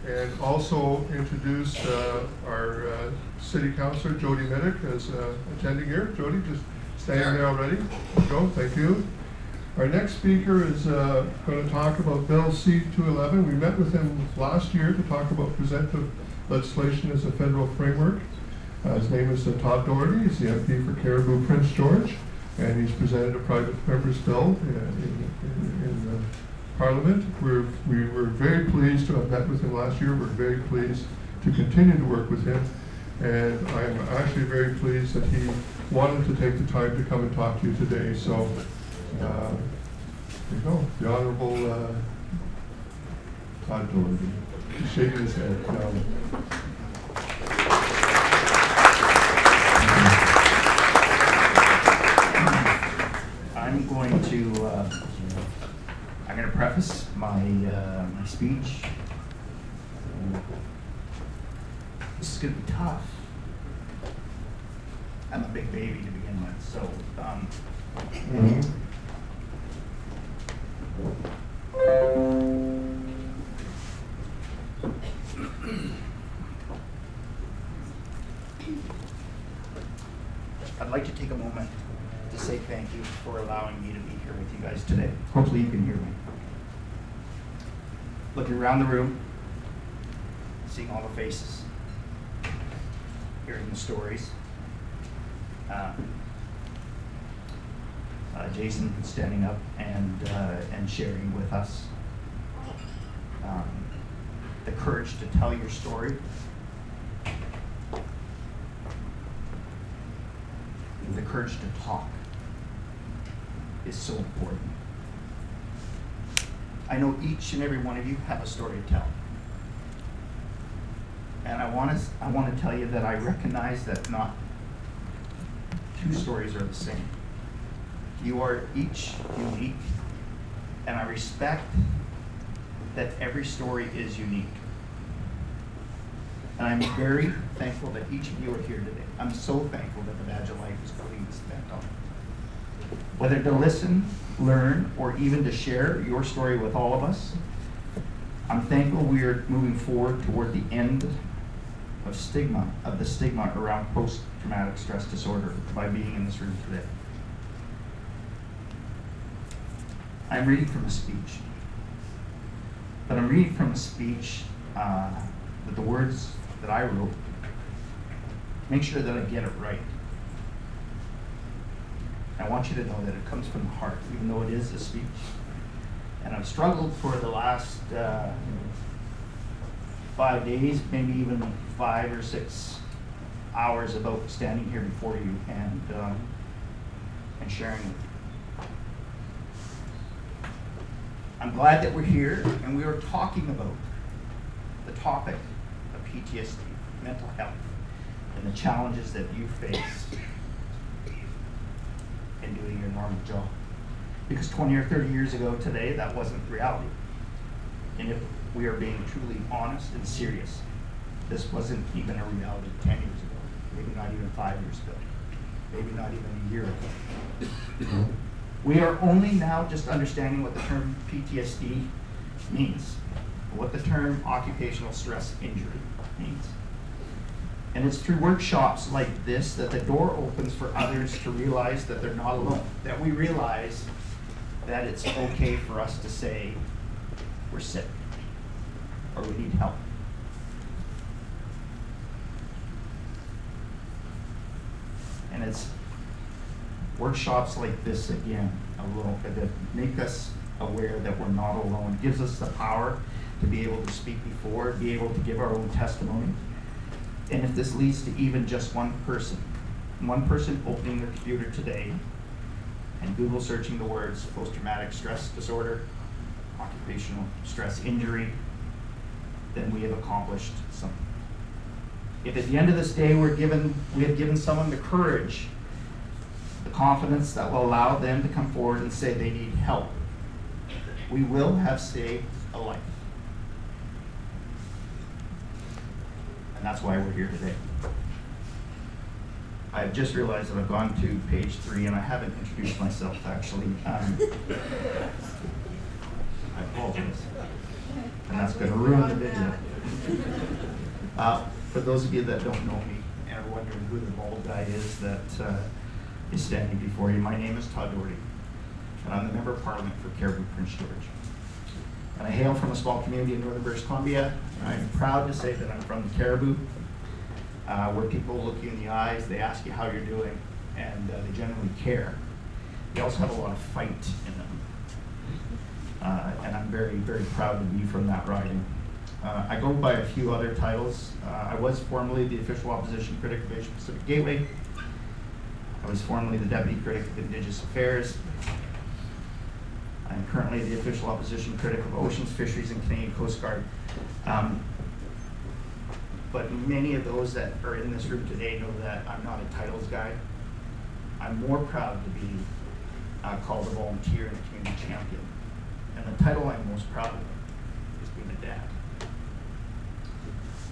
and also introduce our City Councillor, Jody Mitic, as attending here. Jody, just standing there already. Go, thank you. Our next speaker is going to talk about Bill C-211. We met with him last year to talk about presumptive legislation as a federal framework. His name is Todd Doherty. He's the MP for Caribou Prince George, and he's presented a private member's bill in Parliament. We were very pleased to have met with him last year. We're very pleased to continue to work with him, and I'm actually very pleased that he wanted to take the time to come and talk to you today. So there you go, the Honourable Todd Doherty. He's shaking his head. I'm going to preface my my speech. This is going to be tough. I'm a big baby to begin with, so I'd like to take a moment to say thank you for allowing me to be here with you guys today. Hopefully you can hear me. Looking around the room, seeing all the faces, hearing the stories. Jason standing up and sharing with us. The courage to tell your story. The courage to talk is so important. I know each and every one of you have a story to tell. And I want to tell you that I recognize that not two stories are the same. You are each unique, and I respect that every story is unique. And I'm very thankful that each of you are here today. I'm so thankful that the Badge of Life is going to spent on it. Whether to listen, learn, or even to share your story with all of us, I'm thankful we are moving forward toward the end of the stigma around post-traumatic stress disorder by being in this room today. I'm reading from a speech, but I'm reading from a speech with the words that I wrote. Make sure that I get it right. I want you to know that it comes from the heart, even though it is a speech. And I've struggled for the last 5 days, maybe even 5 or 6 hours about standing here before you and sharing it. I'm glad that we're here and we are talking about the topic of PTSD, mental health, and the challenges that you face in doing your normal job. Because 20 or 30 years ago today, that wasn't reality. And if we are being truly honest and serious, this wasn't even a reality 10 years ago, maybe not even 5 years ago, maybe not even a year ago. We are only now just understanding what the term PTSD means, what the term occupational stress injury means. And it's through workshops like this that the door opens for others to realize that they're not alone, that we realize that it's okay for us to say we're sick or we need help. And it's workshops like this again alone that make us aware that we're not alone. It gives us the power to be able to speak before, be able to give our own testimony. And if this leads to even just one person opening their computer today and Google searching the words post-traumatic stress disorder, occupational stress injury, then we have accomplished something. If at the end of this day we have given someone the courage, the confidence that will allow them to come forward and say they need help, we will have saved a life. And that's why we're here today. I've just realized that I've gone to page 3 and I haven't introduced myself actually. I apologize. And that's going to ruin the video. those of you that don't know me and are wondering who the bald guy is that is standing before you, my name is Todd Doherty, and I'm the Member of Parliament for Caribou Prince George. And I hail from a small community in northern British Columbia, and I'm proud to say that I'm from the Caribou, where people look you in the eyes, they ask you how you're doing, and they generally care. They also have a lot of fight in them. And I'm very, very proud to be from that riding. I go by a few other titles. I was formerly the official opposition critic of Asia Pacific Gateway. I was formerly the deputy critic of Indigenous Affairs. I'm currently the official opposition critic of Oceans, Fisheries, and Canadian Coast Guard. But many of those that are in this room today know that I'm not a titles guy. I'm more proud to be called a volunteer and a community champion. And the title I'm most proud of is being a dad.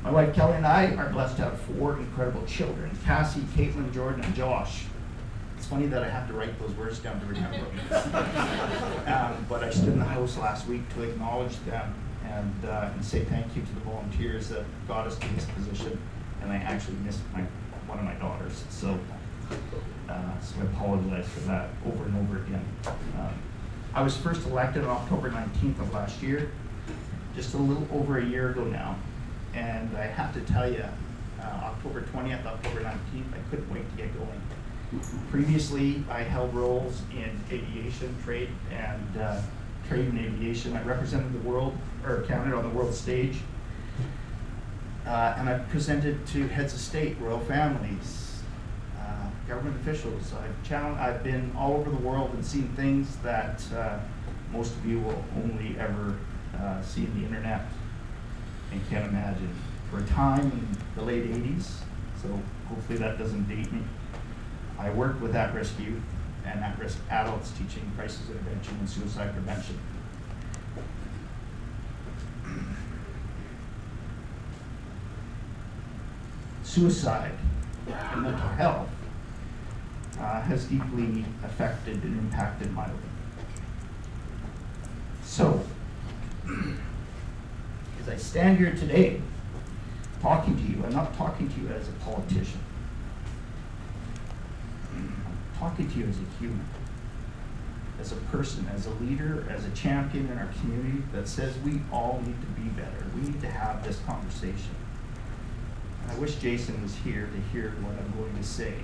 My wife Kelly and I are blessed to have 4 incredible children, Cassie, Caitlin, Jordan, and Josh. It's funny that I have to write those words down to remember them. But I stood in the house last week to acknowledge them and say thank you to the volunteers that got us to this position. And I actually missed one of my daughters. So I apologize for that over and over again. I was first elected on October 19th of last year, just a little over a year ago now. And I have to tell you, October 20th, October 19th, I couldn't wait to get going. Previously, I held roles in aviation, trade and aviation. I represented the world, or Canada on the world stage. And I presented to heads of state, royal families, government officials. I've been all over the world and seen things that most of you will only ever see in the internet and can't imagine. For a time in the late 80s, so hopefully that doesn't date me, I worked with at-risk youth and at-risk adults teaching crisis intervention and suicide prevention. Suicide and mental health has deeply affected and impacted my life. So, as I stand here today talking to you, I'm not talking to you as a politician. I'm talking to you as a human, as a person, as a leader, as a champion in our community that says we all need to be better. We need to have this conversation. And I wish Jason was here to hear what I'm going to say,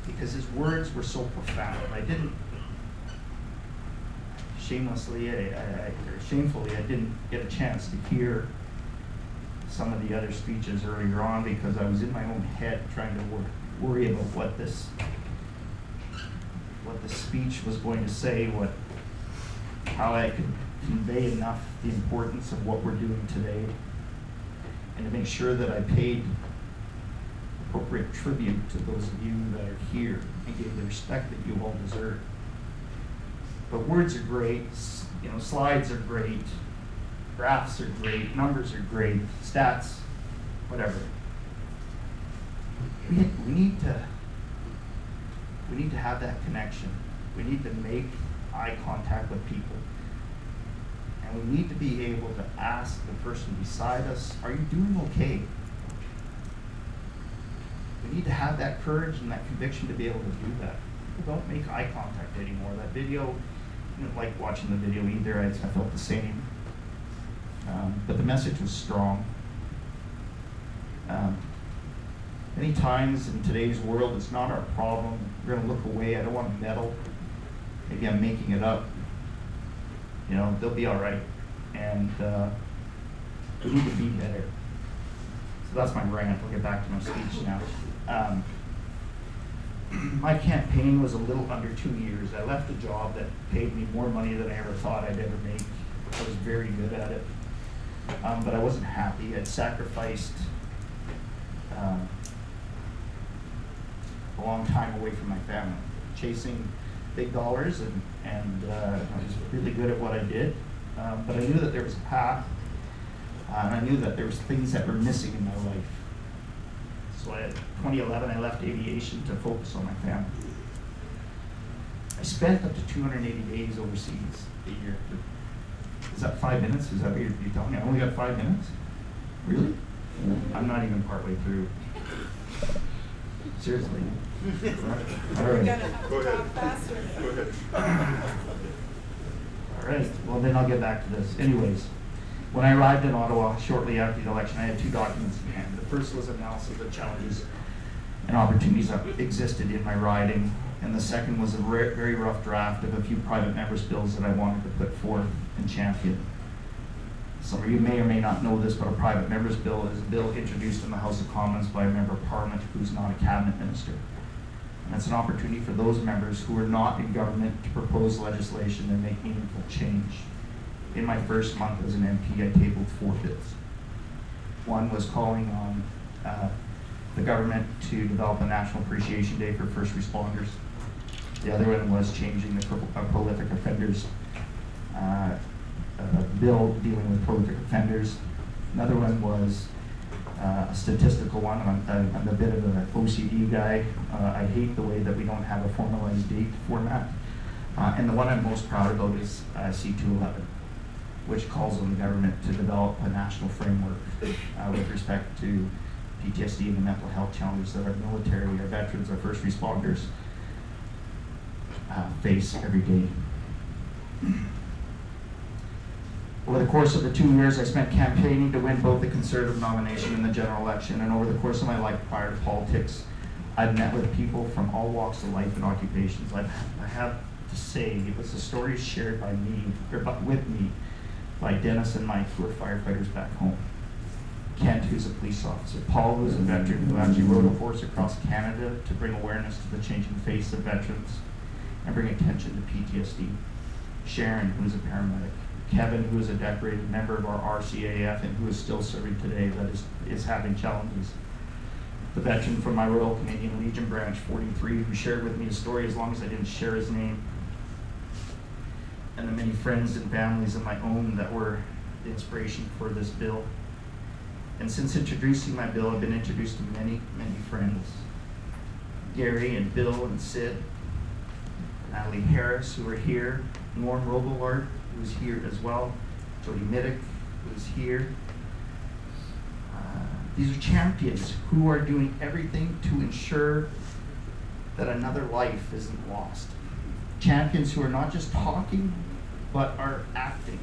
because his words were so profound. I didn't, shamefully, I didn't get a chance to hear some of the other speeches earlier on because I was in my own head trying to worry about what this speech was going to say, how I could convey enough the importance of what we're doing today, and to make sure that I paid appropriate tribute to those of you that are here and gave the respect that you all deserve. But words are great, slides are great, graphs are great, numbers are great, stats, whatever. We need to have that connection. We need to make eye contact with people. And we need to be able to ask the person beside us, are you doing okay? We need to have that courage and that conviction to be able to do that. People don't make eye contact anymore. That video, I didn't like watching the video either. I felt the same. But the message was strong. Many times in today's world, it's not our problem. We're going to look away. I don't want to meddle. Maybe I'm making it up. They'll be all right. And we need to be better. So that's my rant. I'll get back to my speech now. My campaign was a little under 2 years. I left a job that paid me more money than I ever thought I'd ever make. I was very good at it. But I wasn't happy. I'd sacrificed a long time away from my family, chasing big dollars, and I was really good at what I did. But I knew that there was a path, and I knew that there was things that were missing in my life. So in 2011, I left aviation to focus on my family. I spent up to 280 days overseas a year. Is that 5 minutes? Is that what you're telling me? I only got 5 minutes? Really? I'm not even partway through. Seriously. All You're right. gonna have Go to ahead. talk faster. Go ahead. All right, well then I'll get back to this. Anyways, when I arrived in Ottawa shortly after the election, I had 2 documents in hand. The first was analysis of challenges and opportunities that existed in my riding, and the second was a very rough draft of a few private members' bills that I wanted to put forth and champion. Some of you may or may not know this, but a private members' bill is a bill introduced in the House of Commons by a member of Parliament who's not a cabinet minister. And it's an opportunity for those members who are not in government to propose legislation and make meaningful change. In my first month as an MP, I tabled 4 bills. One was calling on the government to develop a National Appreciation Day for first responders. The other one was changing the prolific offenders bill dealing with prolific offenders. Another one was a statistical one. I'm a bit of an OCD guy. I hate the way that we don't have a formalized date format. And the one I'm most proud about is C211, which calls on the government to develop a national framework with respect to PTSD and the mental health challenges that our military, our veterans, our first responders face every day. Over the course of the 2 years, I spent campaigning to win both the Conservative nomination and the general election, and over the course of my life prior to politics, I've met with people from all walks of life and occupations. I have to say, it was the stories shared by me, or with me, by Dennis and Mike, who are firefighters back home. Kent, who's a police officer. Paul, who's a veteran who actually rode a horse across Canada to bring awareness to the changing face of veterans and bring attention to PTSD. Sharon, who's a paramedic. Kevin, who is a decorated member of our RCAF and who is still serving today, that is having challenges. The veteran from my Royal Canadian Legion Branch 43, who shared with me his story as long as I didn't share his name. And the many friends and families of my own that were the inspiration for this bill. And since introducing my bill, I've been introduced to many, many friends. Gary and Bill and Sid, Natalie Harris, who are here, Norm Robillard, who's here as well, Jody Mitic, who's here. These are champions who are doing everything to ensure that another life isn't lost. Champions who are not just talking, but are acting.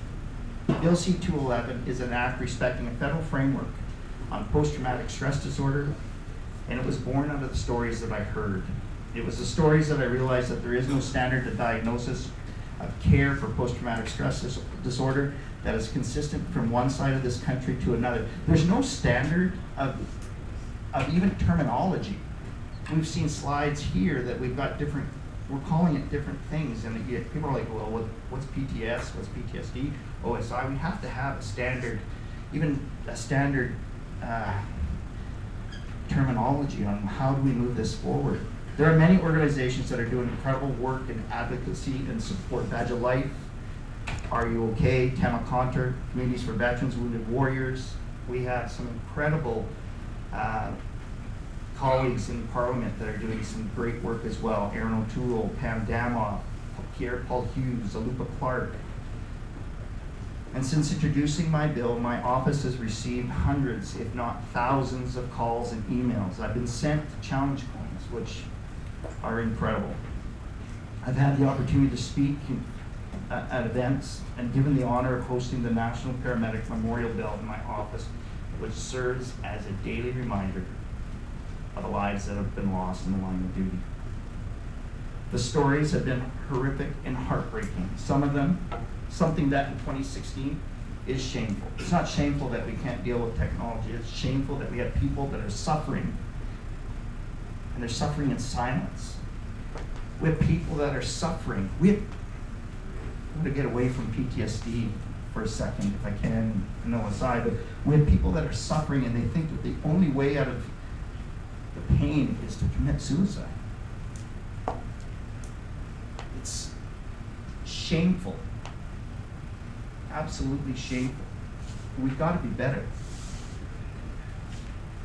Bill C-211 is an act respecting a federal framework on post-traumatic stress disorder, and it was born out of the stories that I heard. It was the stories that I realized that there is no standard to diagnosis of care for post-traumatic stress disorder that is consistent from one side of this country to another. There's no standard of even terminology. We've seen slides here that we've got different, we're calling it different things, and people are like, well, what's PTS, what's PTSD, OSI? We have to have a standard, even a standard terminology on how do we move this forward. There are many organizations that are doing incredible work in advocacy and support. Badge of Life, Are You OK, Tamaconter, Communities for Veterans, Wounded Warriors. We have some incredible colleagues in Parliament that are doing some great work as well. Aaron O'Toole, Pam Damoff, Pierre Paul Hughes, Alupa Clark. And since introducing my bill, my office has received hundreds, if not thousands, of calls and emails. I've been sent challenge coins, which are incredible. I've had the opportunity to speak at events and given the honor of hosting the National Paramedic Memorial Bell in my office, which serves as a daily reminder of the lives that have been lost in the line of duty. The stories have been horrific and heartbreaking. Some of them, something that in 2016 is shameful. It's not shameful that we can't deal with technology. It's shameful that we have people that are suffering, and they're suffering in silence. We have people that are suffering. I'm going to get away from PTSD for a second, if I can, no aside, but we have people that are suffering and they think that the only way out of the pain is to commit suicide. It's shameful. Absolutely shameful. We've got to be better.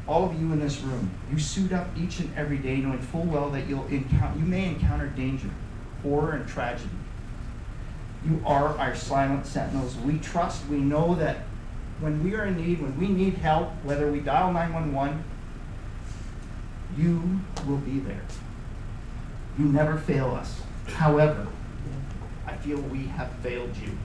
All of you in this room, you suit up each and every day knowing full well that you may encounter danger, horror, and tragedy. You are our silent sentinels. We trust, we know that when we are in need, when we need help, whether we dial 911, you will be there. You never fail us. However, I feel we have failed you.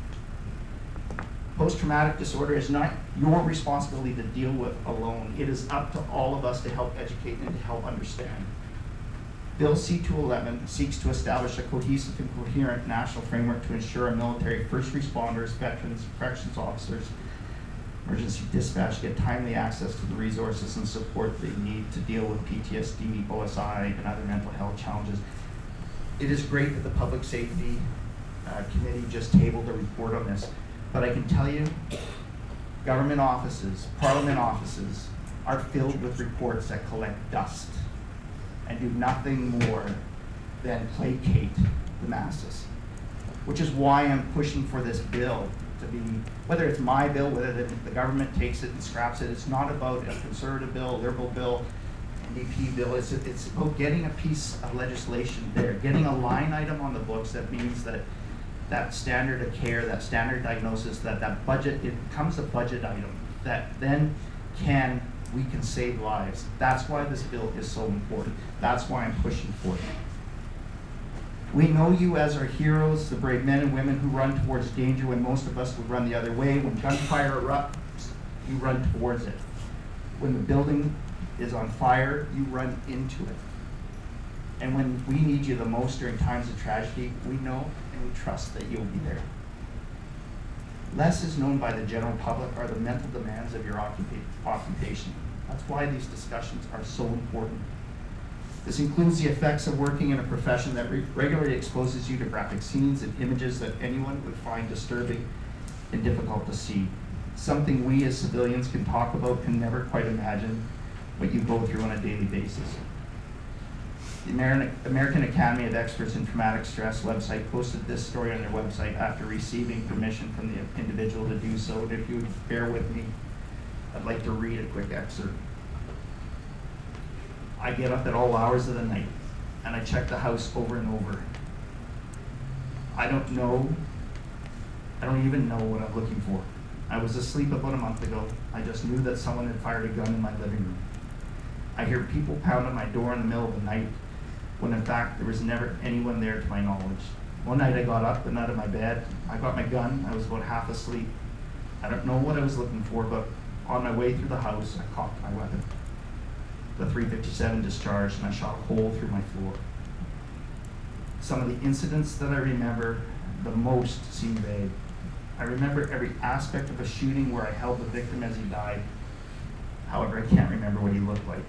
Post-traumatic disorder is not your responsibility to deal with alone. It is up to all of us to help educate and to help understand. Bill C-211 seeks to establish a cohesive and coherent national framework to ensure our military, first responders, veterans, corrections officers, emergency dispatch get timely access to the resources and support they need to deal with PTSD, OSI, and other mental health challenges. It is great that the Public Safety Committee just tabled a report on this, but I can tell you, government offices, parliament offices are filled with reports that collect dust and do nothing more than placate the masses, which is why I'm pushing for this bill to be, whether it's my bill, whether the government takes it and scraps it. It's not about a conservative bill, a liberal bill, NDP bill. It's about getting a piece of legislation there, getting a line item on the books that means that that standard of care, that standard diagnosis, that budget, it becomes a budget item that then we can save lives. That's why this bill is so important. That's why I'm pushing for it. We know you as our heroes, the brave men and women who run towards danger when most of us would run the other way. When gunfire erupts, you run towards it. When the building is on fire, you run into it. And when we need you the most during times of tragedy, we know and we trust that you'll be there. Less is known by the general public are the mental demands of your occupation. That's why these discussions are so important. This includes the effects of working in a profession that regularly exposes you to graphic scenes and images that anyone would find disturbing and difficult to see. Something we as civilians can talk about, can never quite imagine what you go through on a daily basis. The American Academy of Experts in Traumatic Stress website posted this story on their website after receiving permission from the individual to do so. And if you would bear with me, I'd like to read a quick excerpt. I get up at all hours of the night and I check the house over and over. I don't even know what I'm looking for. I was asleep about a month ago. I just knew that someone had fired a gun in my living room. I hear people pound on my door in the middle of the night, when in fact there was never anyone there to my knowledge. One night I got up and out of my bed, I got my gun, I was about half asleep. I don't know what I was looking for, but on my way through the house, I cocked my weapon. The .357 discharged and I shot a hole through my floor. Some of the incidents that I remember the most seem vague. I remember every aspect of a shooting where I held the victim as he died. However, I can't remember what he looked like.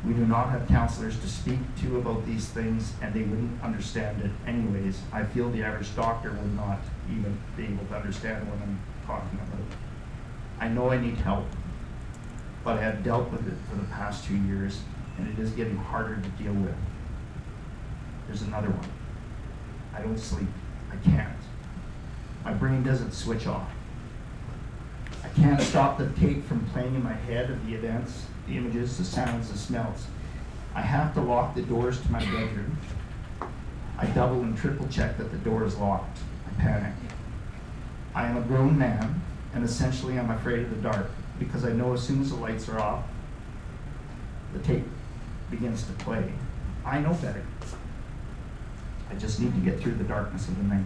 We do not have counselors to speak to about these things, and they wouldn't understand it anyways. I feel the average doctor would not even be able to understand what I'm talking about. I know I need help, but I have dealt with it for the past 2 years, and it is getting harder to deal with. There's another one. I don't sleep. I can't. My brain doesn't switch off. I can't stop the tape from playing in my head of the events, the images, the sounds, the smells. I have to lock the doors to my bedroom. I double and triple check that the door is locked. I panic. I am a grown man, and essentially I'm afraid of the dark, because I know as soon as the lights are off, the tape begins to play. I know better. I just need to get through the darkness of the night.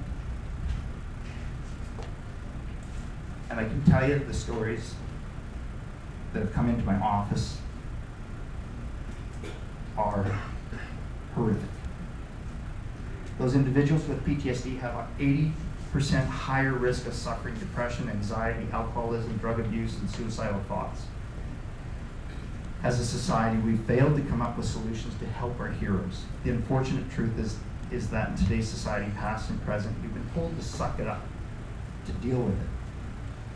And I can tell you the stories that have come into my office are horrific. Those individuals with PTSD have an 80% higher risk of suffering depression, anxiety, alcoholism, drug abuse, and suicidal thoughts. As a society, we've failed to come up with solutions to help our heroes. The unfortunate truth is that in today's society, past and present, we've been told to suck it up, to deal with it.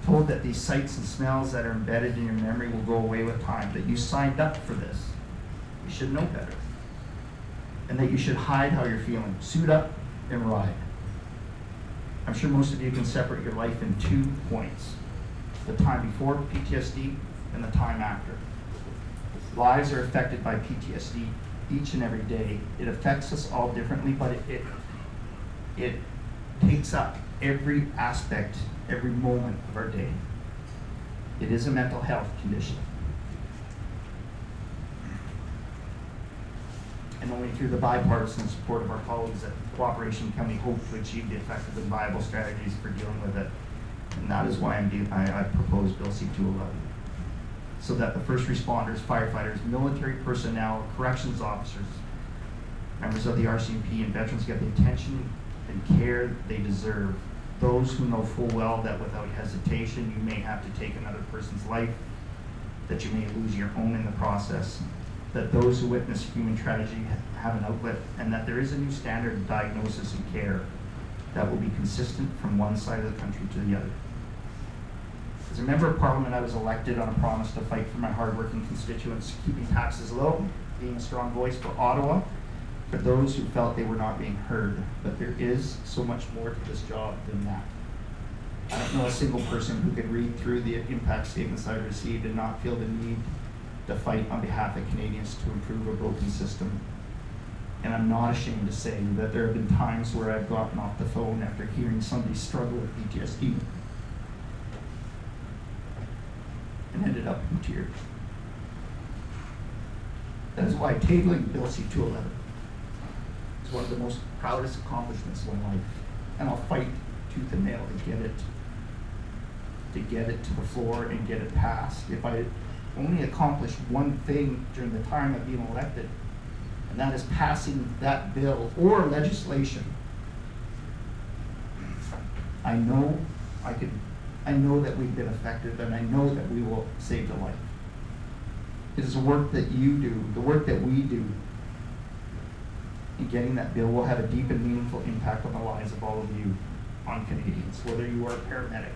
Told that these sights and smells that are embedded in your memory will go away with time, that you signed up for this. You should know better. And that you should hide how you're feeling. Suit up and ride. I'm sure most of you can separate your life in 2 points. The time before PTSD and the time after. Lives are affected by PTSD each and every day. It affects us all differently, but it takes up every aspect, every moment of our day. It is a mental health condition. And only through the bipartisan support of our colleagues at Cooperation can we hope to achieve the effective and viable strategies for dealing with it. And that is why I propose Bill C-211. So that the first responders, firefighters, military personnel, corrections officers, members of the RCMP, and veterans get the attention and care they deserve. Those who know full well that without hesitation you may have to take another person's life, that you may lose your own in the process, that those who witness human tragedy have an outlet, and that there is a new standard of diagnosis and care that will be consistent from one side of the country to the other. As a member of Parliament, I was elected on a promise to fight for my hardworking constituents, keeping taxes low, being a strong voice for Ottawa, for those who felt they were not being heard. But there is so much more to this job than that. I don't know a single person who could read through the impact statements I received and not feel the need to fight on behalf of Canadians to improve a broken system. And I'm not ashamed to say that there have been times where I've gotten off the phone after hearing somebody struggle with PTSD and ended up in tears. That is why tabling Bill C-211 is one of the most proudest accomplishments of my life. And I'll fight tooth and nail to get it to the floor and get it passed. If I only accomplish one thing during the time of being elected, and that is passing that bill or legislation, I know that we've been effective, and I know that we will save a life. It is the work that you do, the work that we do in getting that bill will have a deep and meaningful impact on the lives of all of you, on Canadians, whether you are a paramedic,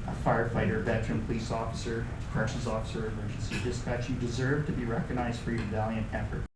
a firefighter, veteran, police officer, corrections officer, emergency dispatch. You deserve to be recognized for your valiant effort.